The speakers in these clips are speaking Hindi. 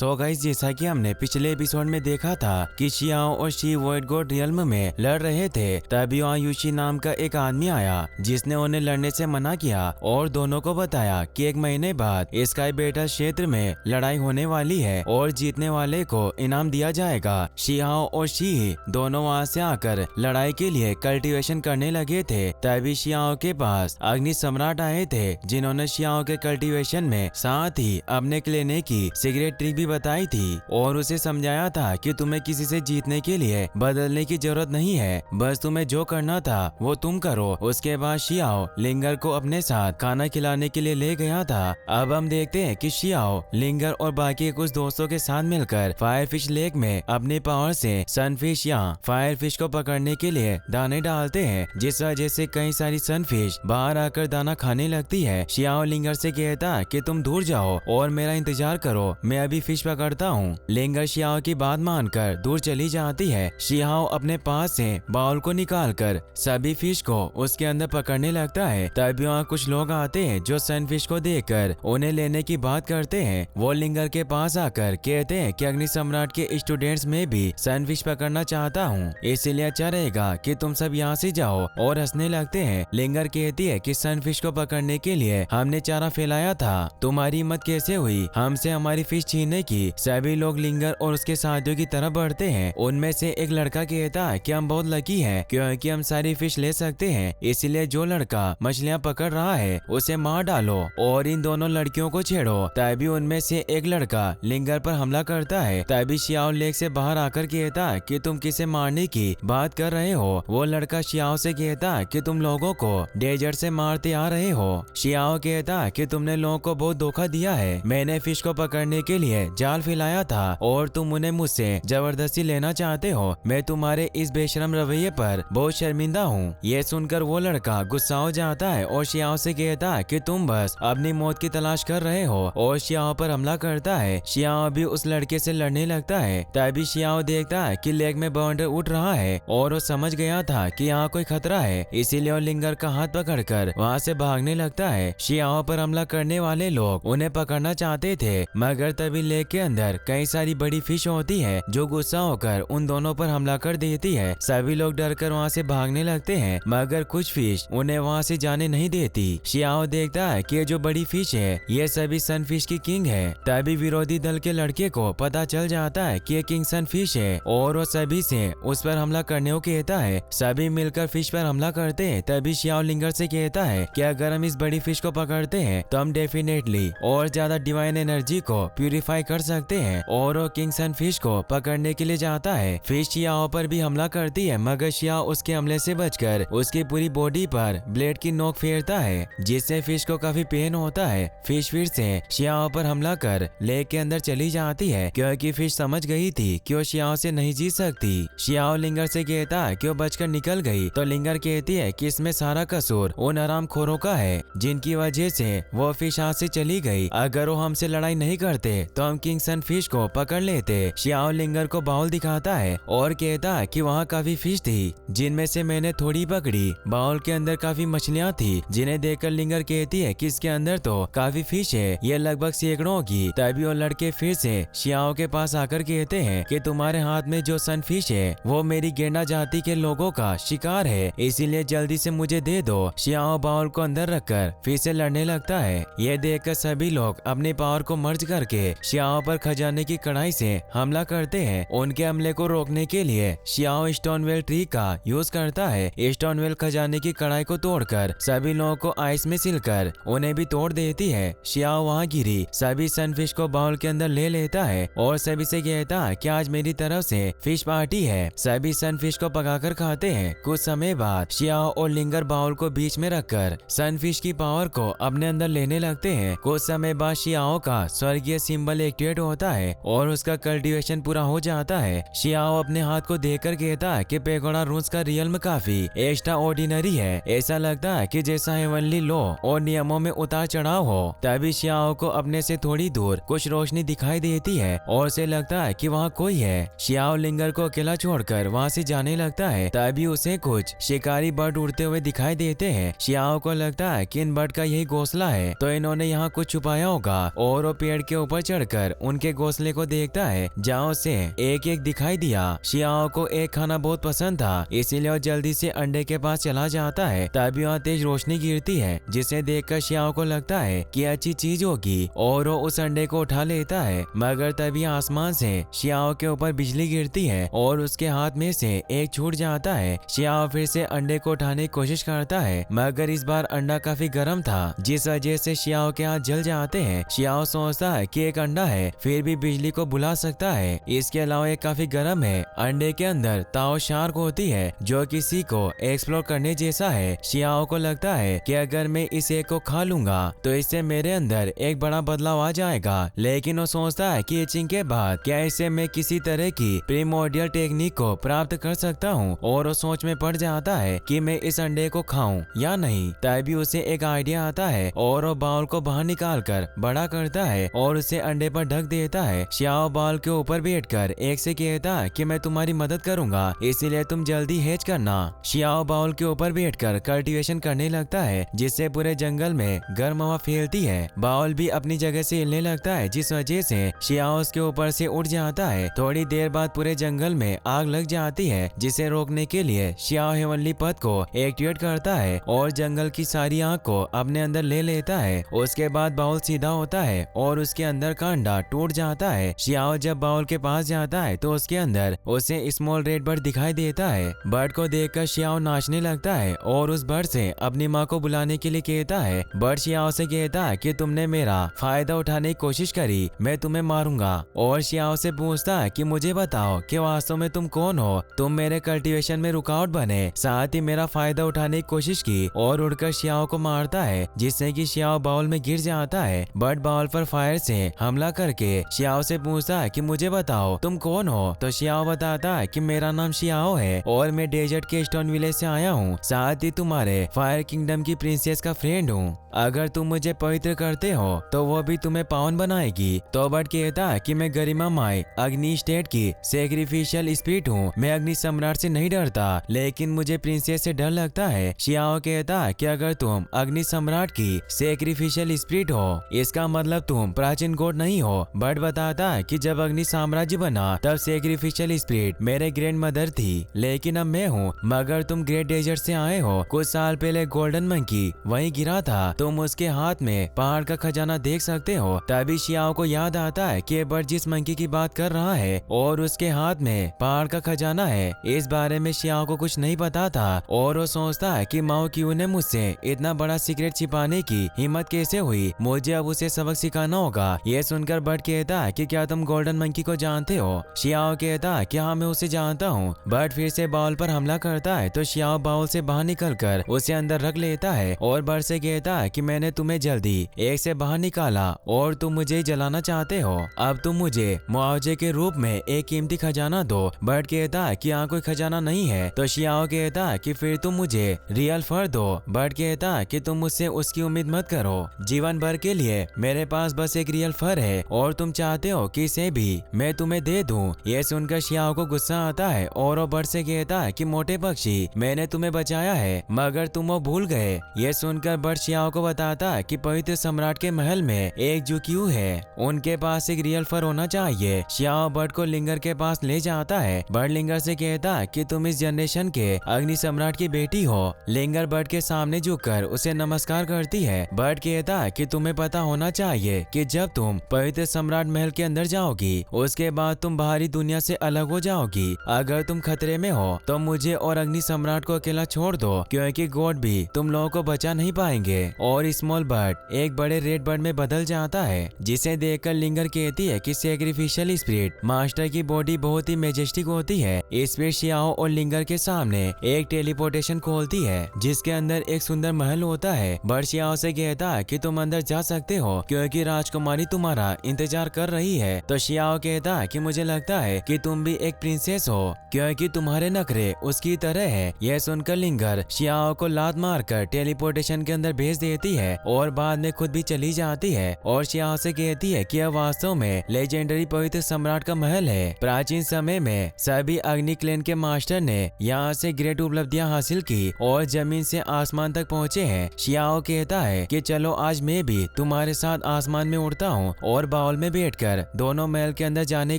सो गाइस, जैसा कि हमने पिछले एपिसोड में देखा था कि शियाओ और शी वॉइड गॉड रियल्म में लड़ रहे थे, तभी वहाँ यूशी नाम का एक आदमी आया जिसने उन्हें लड़ने से मना किया और दोनों को बताया कि 1 महीने बाद स्काई बेटल क्षेत्र में लड़ाई होने वाली है और जीतने वाले को इनाम दिया जाएगा। शियाओ और शी दोनों वहाँ से आकर लड़ाई के लिए कल्टीवेशन करने लगे थे। तभी शियाओ के पास अग्नि सम्राट आए थे जिन्होंने शियाओ के कल्टीवेशन में साथ ही अपने लेने की सीक्रेट ट्रिक भी बताई थी और उसे समझाया था कि तुम्हें किसी से जीतने के लिए बदलने की जरूरत नहीं है, बस तुम्हें जो करना था वो तुम करो। उसके बाद शियाओ लिंगर को अपने साथ खाना खिलाने के लिए ले गया था। अब हम देखते हैं कि शियाओ लिंगर और बाकी कुछ दोस्तों के साथ मिलकर फायरफिश लेक में अपने पावर से सनफिश या फायरफिश को पकड़ने के लिए दाने डालते हैं, जिस वजह से कई सारी सनफिश बाहर आकर दाना खाने लगती है। शियाओ लिंगर से कहता कि तुम दूर जाओ और मेरा इंतजार करो, मैं अभी फिश पकड़ता हूँ। लिंगर शियाओ की बात मानकर दूर चली जाती है। शियाओ अपने पास से बाउल को निकालकर सभी फिश को उसके अंदर पकड़ने लगता है। तभी वहाँ कुछ लोग आते हैं जो सनफिश को देखकर उन्हें लेने की बात करते हैं। वो लिंगर के पास आकर कहते हैं कि अग्नि सम्राट के स्टूडेंट्स में भी सनफिश पकड़ना चाहता हूँ, इसलिए अच्छा रहेगा कि तुम सब यहाँ से जाओ और हंसने लगते हैं। लिंगर कहती है कि सनफिश को पकड़ने के लिए हमने चारा फैलाया था, तुम्हारी हिम्मत कैसे हुई हमसे हमारी फिश छीनने की। सभी लोग लिंगर और उसके साथियों की तरफ बढ़ते हैं। उनमें से एक लड़का कहता है कि हम बहुत लकी हैं क्योंकि हम सारी फिश ले सकते हैं, इसलिए जो लड़का मछलियां पकड़ रहा है उसे मार डालो और इन दोनों लड़कियों को छेड़ो। तभी उनमें से एक लड़का लिंगर पर हमला करता है। तभी शियाओ लेक से बाहर आकर कहता है कि तुम किसे मारने की बात कर रहे हो। वो लड़का शियाओ से कहता है कि तुम लोगों को डेजर्ट से मारते आ रहे हो। शियाओ कहता है कि तुमने लोगों को बहुत धोखा दिया है, मैंने फिश को पकड़ने के लिए जाल फैलाया था और तुम उन्हें मुझसे जबरदस्ती लेना चाहते हो। मैं तुम्हारे इस बेशरम रवैये पर बहुत शर्मिंदा हूँ। ये सुनकर वो लड़का गुस्सा हो जाता है और शियाओ से कहता है कि तुम बस अपनी मौत की तलाश कर रहे हो और शियाओ पर हमला करता है। शियाओ भी उस लड़के से लड़ने लगता है। तभी शियाओ देखता है कि लेक में बवंडर उठ रहा है और वो समझ गया था कि यहाँ कोई खतरा है, इसीलिए वो लिंगर का हाथ पकड़कर वहाँ से भागने लगता है। शियाओ पर हमला करने वाले लोग उन्हें पकड़ना चाहते थे, मगर तभी लेक के अंदर कई सारी बड़ी फिश होती है जो गुस्सा होकर उन दोनों पर हमला कर देती है। सभी लोग डरकर वहाँ से भागने लगते हैं, मगर कुछ फिश उन्हें वहाँ से जाने नहीं देती। शियाओ देखता है कि ये जो बड़ी फिश है ये सभी सनफिश की किंग है। तभी विरोधी दल के लड़के को पता चल जाता है कि ये किंग सनफिश है और वो सभी से उस पर हमला करने को कहता है। सभी मिलकर फिश पर हमला करते हैं। तभी शियाओ लिंगर से कहता है कि अगर हम इस बड़ी फिश को पकड़ते हैं तो हम डेफिनेटली और ज्यादा डिवाइन एनर्जी को प्यूरिफाई कर सकते हैं, और वो किंग सनफिश को पकड़ने के लिए जाता है। फिश शियाओ पर भी हमला करती है, मगर शियाओ उसके हमले से बचकर उसकी पूरी बॉडी पर ब्लेड की नोक फेरता है, जिससे फिश को काफी पेन होता है। फिश फिर से शियाओ पर हमला कर लेक के अंदर चली जाती है क्योंकि फिश समझ गई थी कि वो शियाओ से नहीं जीत सकती। शियाओ लिंगर से कहता है कि वो बचकर निकल गई, तो लिंगर कहती है कि इसमें सारा कसूर उन हरामखोरों का है जिनकी वजह से वो फिश हाथ से चली गई। अगर वो हमसे लड़ाई नहीं करते तो हम किंग सनफिश को पकड़ लेते। शियाओ लिंगर को बाउल दिखाता है और कहता है कि वहाँ काफी फिश थी जिनमें से मैंने थोड़ी पकड़ी। बाउल के अंदर काफी मछलियाँ थी जिन्हें देखकर लिंगर कहती है कि इसके अंदर तो काफी फिश है, ये लगभग सैकड़ों होगी। तभी वो लड़के फिर से शियाओ के पास आकर कहते हैं कि तुम्हारे हाथ में जो सनफिश है वो मेरी गेंडा जाति के लोगों का शिकार है, इसीलिए जल्दी से मुझे दे दो। शियाओ बाउल को अंदर रखकर फिर से लड़ने लगता है। ये देखकर सभी लोग अपने पावर को मर्ज करके शियाओ पर खजाने की कढ़ाई से हमला करते हैं। उनके हमले को रोकने के लिए शियाओ स्टोनवेल ट्री का यूज करता है। स्टोनवेल खजाने की कढ़ाई को तोड़कर सभी लोगों को आइस में सिलकर उन्हें भी तोड़ देती है। शियाओ वहाँ गिरी सभी सनफिश को बाउल के अंदर ले लेता है और सभी से कहता है कि आज मेरी तरफ से फिश पार्टी है। सभी सनफिश को पकाकर खाते हैं। कुछ समय बाद शियाओ और लिंगर बाउल को बीच में रखकर सनफिश की पावर को अपने अंदर लेने लगते हैं। कुछ समय बाद शियाओ का स्वर्गीय सिंबल एक्टिवेट होता है और उसका कल्टीवेशन पूरा हो जाता है। शियाओ अपने हाथ को देखकर कहता है कि पेगोडा रून्स का रियल्म काफी एक्स्ट्रा ऑर्डिनरी है, ऐसा लगता है कि जैसा हेवनली लॉ और नियमों में उतार चढ़ाव हो। तभी शियाओ को अपने से थोड़ी दूर कुछ रोशनी दिखाई देती है और उसे लगता है कि वहाँ कोई है। शियाओ लिंगर को अकेला छोड़कर वहाँ से जाने लगता है। तभी उसे कुछ शिकारी बर्ड उड़ते हुए दिखाई देते हैं। शियाओ को लगता है कि इन बर्ड का यही घोंसला है, तो इन्होंने यहाँ कुछ छुपाया होगा और वो पेड़ के ऊपर चढ़कर कर उनके घोंसले को देखता है जहाँ उसे एक एक दिखाई दिया। शियाओ को एक खाना बहुत पसंद था, इसीलिए वो जल्दी से अंडे के पास चला जाता है। तभी वहाँ तेज रोशनी गिरती है जिसे देखकर शियाओ को लगता है कि अच्छी चीज होगी और वो उस अंडे को उठा लेता है। मगर तभी आसमान से शियाओ के ऊपर बिजली गिरती है और उसके हाथ में से एक छूट जाता है। शियाओ फिर से अंडे को उठाने की कोशिश करता है, मगर इस बार अंडा काफी गर्म था जिस वजह से शियाओ के हाथ जल जाते हैं। शियाओ सोचता है कि एक अंडा है फिर भी बिजली को बुला सकता है, इसके अलावा ये काफी गर्म है। अंडे के अंदर ताओ शार्क होती है जो किसी को एक्सप्लोर करने जैसा है। शियाओ को लगता है कि अगर मैं इस एक को खा लूंगा तो इससे मेरे अंदर एक बड़ा बदलाव आ जाएगा, लेकिन वो सोचता है कि एचिंग के बाद क्या इससे मैं किसी तरह की प्रीमोर्डियल टेक्निक को प्राप्त कर सकता हूँ, और वो सोच में पड़ जाता है कि मैं इस अंडे को खाऊं या नहीं। तभी उसे एक आइडिया आता है और वो बाउल को बाहर निकाल कर बड़ा करता है और उसे अंडे पर ढक देता है। शियाओ बाउल के ऊपर बैठकर एक से कहता है कि मैं तुम्हारी मदद करूंगा, इसीलिए तुम जल्दी हेज करना। शियाओ बाउल के ऊपर बैठकर कल्टीवेशन करने लगता है जिससे पूरे जंगल में गर्म हवा फैलती है। बाउल भी अपनी जगह से हिलने लगता है जिस वजह से शियाओ उसके ऊपर से उड़ जाता है। थोड़ी देर बाद पूरे जंगल में आग लग जाती है जिसे रोकने के लिए शियाओ हेवनली पथ को एक्टिवेट करता है और जंगल की सारी आग को अपने अंदर ले लेता है। उसके बाद बाउल सीधा होता है और उसके अंदर का अंडा टूट जाता है। शियाओ जब बाउल के पास जाता है तो उसके अंदर उसे स्मॉल रेड बर्ड दिखाई देता है। बर्ड को देखकर शियाओ नाचने लगता है और उस बर्ड से अपनी माँ को बुलाने के लिए कहता है। बर्ड शियाओ से कहता है कि तुमने मेरा फायदा उठाने की कोशिश करी, मैं तुम्हें मारूंगा। और शियाओ से पूछता है कि मुझे बताओ कि वास्तव में तुम कौन हो, तुम मेरे कल्टीवेशन में रुकावट बने, साथ ही मेरा फायदा उठाने की कोशिश की और उड़कर शियाओ को मारता है जिससे कि शियाओ बाउल में गिर जाता है। बर्ड बाउल पर फायर से हमला करके शियाओ से पूछता है कि मुझे बताओ तुम कौन हो। तो शियाओ बताता है कि मेरा नाम शियाओ है और मैं डेजर्ट के स्टोन विलेज से आया हूँ, साथ ही तुम्हारे फायर किंगडम की प्रिंसेस का फ्रेंड हूँ। अगर तुम मुझे पवित्र करते हो तो वो भी तुम्हें पावन बनाएगी। तो बर्ड कहता है कि मैं गरिमामय अग्नि स्टेट की सैक्रिफिशियल स्पिरिट हूँ, मैं अग्नि सम्राट से नहीं डरता लेकिन मुझे प्रिंसेस से डर लगता है। शियाओ कहता है कि अगर तुम अग्नि सम्राट की सैक्रिफिशियल स्पिरिट हो इसका मतलब तुम प्राचीन गॉड नहीं हो। बर्ड बताता है कि जब अग्नि साम्राज्य बना तब सैक्रिफिशियल स्पिरिट मेरे ग्रैंड मदर थी, लेकिन अब मैं हूँ। मगर तुम ग्रेट डेजर्ट से आए हो, कुछ साल पहले गोल्डन मंकी वहीं गिरा था, तुम उसके हाथ में पहाड़ का खजाना देख सकते हो। तभी शियाओ को याद आता है कि बर्ड जिस मंकी की बात कर रहा है और उसके हाथ में पहाड़ का खजाना है। इस बारे में शियाओ को कुछ नहीं पता था और वो सोचता है कि माओ क्यू ने मुझसे इतना बड़ा सीक्रेट छिपाने की हिम्मत कैसे हुई, मुझे अब उसे सबक सिखाना होगा। ये सुनकर बर्ड कहता है कि क्या तुम गोल्डन मंकी को जानते हो। शियाओ कहता है कि हाँ मैं उसे जानता हूँ। बर्ड फिर से बाउल पर हमला करता है तो शियाओ बाउल से बाहर निकलकर उसे अंदर रख लेता है और बर्ड से कहता है कि मैंने तुम्हें जल्दी एक से बाहर निकाला और तुम मुझे जलाना चाहते हो, अब तुम मुझे मुआवजे के रूप में एक कीमती खजाना दो। बर्ड कहता है कि यहाँ कोई खजाना नहीं है। तो शियाओ कहता है कि फिर तुम मुझे रियल फर दो। बर्ड कहता है कि तुम मुझसे उसकी उम्मीद मत करो, जीवन भर के लिए मेरे पास बस एक रियल फर है और तुम चाहते हो कि इसे भी मैं तुम्हें दे दूं। ये सुनकर शियाओ को गुस्सा आता है और वो बर्ड से कहता है कि मोटे पक्षी मैंने तुम्हें बचाया है मगर तुम वो भूल गए। ये सुनकर बर्ड शियाओ को बताता है कि पवित्र सम्राट के महल में एक जुक्यू है, उनके पास एक रियल फर होना चाहिए। शियाओ बर्ड को लिंगर के पास ले जाता है। बर्ड लिंगर से कहता है कि तुम इस जनरेशन के अग्नि सम्राट की बेटी हो। लिंगर बर्ड के सामने झुककर उसे नमस्कार करती है। बर्ड कहता है कि तुम्हें पता होना चाहिए कि जब तुम पवित्र सम्राट महल के अंदर जाओगी उसके बाद तुम बाहरी दुनिया से अलग हो जाओगी। अगर तुम खतरे में हो तो मुझे और अग्नि सम्राट को अकेला छोड़ दो, क्योंकि गॉड भी तुम लोगों को बचा नहीं पाएंगे। और स्मॉल बर्ड एक बड़े रेड बर्ड में बदल जाता है जिसे देखकर लिंगर कहती है कि सैक्रिफिशियल स्पिरिट मास्टर की बॉडी बहुत ही मेजेस्टिक होती है। इस पर शियाओ और लिंगर के सामने एक टेलीपोर्टेशन खोलती है जिसके अंदर एक सुंदर महल होता है। बर्ड शियाओ से कहता है कि तुम अंदर जा सकते हो क्योंकि राजकुमारी तुम्हारा इंतजार कर रही है। तो शियाओ कहता है कि मुझे लगता है कि तुम भी एक प्रिंसेस हो क्योंकि तुम्हारे नखरे उसकी तरह है। यह सुनकर लिंगर शियाओ को लात मारकर टेलीपोर्टेशन के अंदर भेज देती है और बाद में खुद भी चली जाती है और शियाओ से कहती है कि यह वास्तव में लेजेंडरी पवित्र सम्राट का महल है। प्राचीन समय में सभी अग्नि क्लैन के मास्टर ने यहाँ से ग्रेट उपलब्धियां हासिल की और जमीन से आसमान तक पहुँचे हैं। शियाओ कहता है कि चलो आज मैं भी तुम्हारे साथ आसमान में उड़ता हूँ और बाउल में बैठकर दोनों महल के अंदर जाने की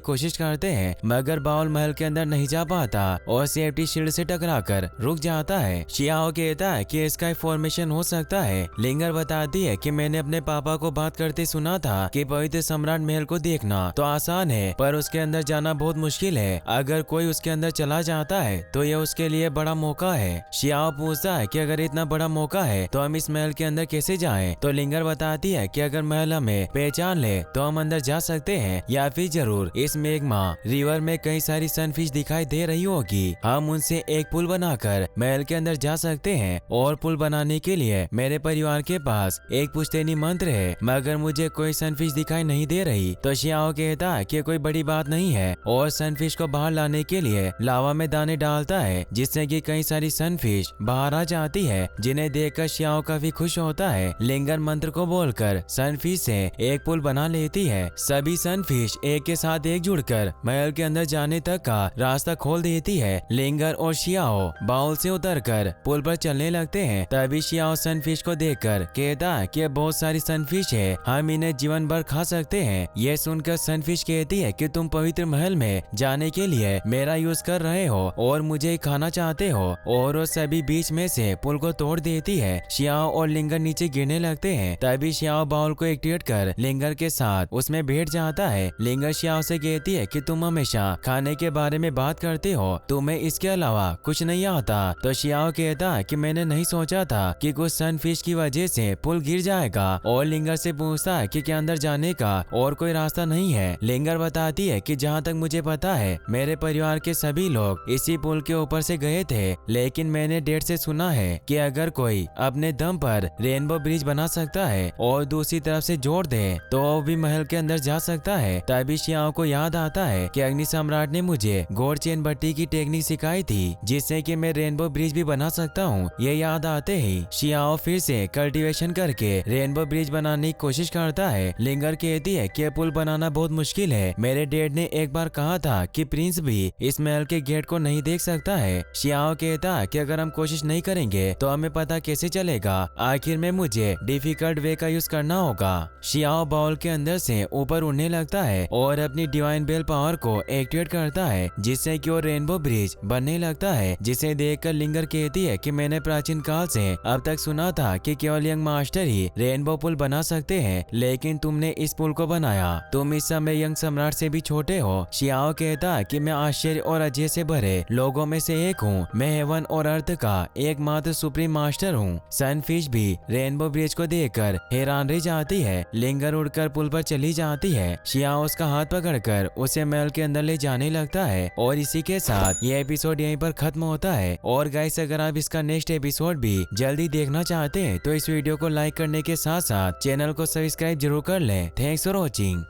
कोशिश करते हैं, मगर बाउल महल के अंदर नहीं जा पाता और सेफ्टी शील्ड से टकराकर रुक जाता है। शियाओ कहता है कि इसका फॉर्मेशन हो सकता है। लिंगर बताती है कि मैंने अपने पापा को बात करते सुना था कि पवित्र सम्राट महल को देखना तो आसान है, पर उसके अंदर जाना बहुत मुश्किल है। अगर कोई उसके अंदर चला जाता है तो यह उसके लिए बड़ा मौका है। शियाओ पूछता है कि अगर इतना बड़ा मौका है तो हम इस महल के अंदर कैसे जाएं? तो लिंगर बताती है कि अगर महल हमें पहचान ले तो हम अंदर जा सकते हैं, या फिर जरूर इस मेघमा रिवर में कई सारी सनफिश दिखाई दे रही होगी। हम उनसे एक पुल बनाकर महल के अंदर जा सकते हैं, और पुल बनाने के लिए मेरे परिवार के पास एक पुश्तैनी मंत्र है, मगर मुझे कोई सनफिश दिखाई नहीं दे रही। तो शियाओ कहता है कि कोई बड़ी बात नहीं है, और सनफिश को बाहर लाने के लिए लावा में दाने डालता है, जिससे कि कई सारी सनफिश बाहर आ जाती है, जिन्हें देखकर शियाओ काफी खुश होता है। लिंगर मंत्र को बोलकर सनफिश से एक पुल बना लेती है। सभी सनफिश एक के साथ एक जुड़कर महल के अंदर जाने तक का रास्ता खोल देती है। लिंगर और शियाओ बाउल से उतरकर पुल पर चलने लगते हैं। तभी शियाओ सनफिश को देखकर कहता है कि बहुत सारी सनफिश है, हम इन्हें जीवन भर खा सकते हैं। यह सुनकर सनफिश कहती है कि तुम पवित्र महल में जाने के लिए मेरा यूज कर रहे हो और मुझे खाना चाहते हो, और वो सभी बीच में से पुल को तोड़ देती है। शियाओ और लिंगर नीचे गिरने लगते हैं। तभी शियाओ बाउल को एक्टिवेट कर लिंगर के साथ उसमें बैठ जाता है। लिंगर शियाओ से कहती है कि तुम हमेशा खाने के बारे में बात करते हो, तुम्हें इसके अलावा कुछ नहीं आता। तो शियाओ कहता है कि मैंने नहीं सोचा था कि कुछ सनफिश की वजह से पुल गिर जाएगा, और लिंगर से पूछता है कि क्या अंदर जाने का और कोई रास्ता नहीं है। लिंगर बताती है कि जहाँ तक मुझे पता है मेरे परिवार के सभी लोग इसी पुल के ऊपर से गए थे, लेकिन मैंने डैड से सुना है कि अगर कोई अपने दम पर रेनबो ब्रिज बना सकता है और दूसरी तरफ से जोड़ दे तो वो भी महल के अंदर जा सकता है। तभी शियाओ को याद आता है कि अग्नि सम्राट ने मुझे गोल्ड चेन भट्टी की टेक्निक सिखाई थी, जिससे कि मैं रेनबो ब्रिज भी बना सकता हूँ। ये याद आते ही शियाओ फिर से कल्टीवेशन करके रेनबो ब्रिज बनाने की कोशिश करता है। लिंगर कहती है कि पुल बनाना बहुत मुश्किल है, मेरे डैड ने एक बार कहा था कि प्रिंस भी इस महल के गेट को नहीं देख सकता है। शियाओ कहता है कि अगर हम कोशिश नहीं करेंगे तो हमें पता कैसे चलेगा, आखिर में मुझे डिफिकल्ट वे का यूज करना होगा। शियाओ बाउल के अंदर से ऊपर उड़ने लगता है और अपनी डिवाइन बेल पावर को एक्टिवेट करता है, जिससे कि वो रेनबो ब्रिज बनने लगता है, जिसे देखकर लिंगर कहती है कि मैंने प्राचीन काल से अब तक सुना था कि केवल यंग मास्टर ही रेनबो पुल बना सकते हैं, लेकिन तुमने इस पुल को बनाया, तुम इस समय यंग सम्राट से भी छोटे हो। शियाओ कहता है कि मैं आश्चर्य और अजय से भरे लोगों में से एक हूँ, मैं हेवन और अर्थ का एकमात्र सुप्रीम मास्टर हूँ। सनफिश भी रेनबो ब्रिज को देखकर हैरान रह जाती है। लिंगर उड़कर पुल पर चली जाती है। शियाओ उसका हाथ पकड़कर उसे महल के अंदर ले जाने लगता है, और इसी के साथ ये एपिसोड यहीं पर खत्म होता है। और गाइस, अगर आप इसका नेक्स्ट एपिसोड भी जल्दी देखना चाहते हैं तो इस वीडियो को लाइक करने के साथ साथ चैनल को सब्सक्राइब जरूर कर लें। Thanks for watching.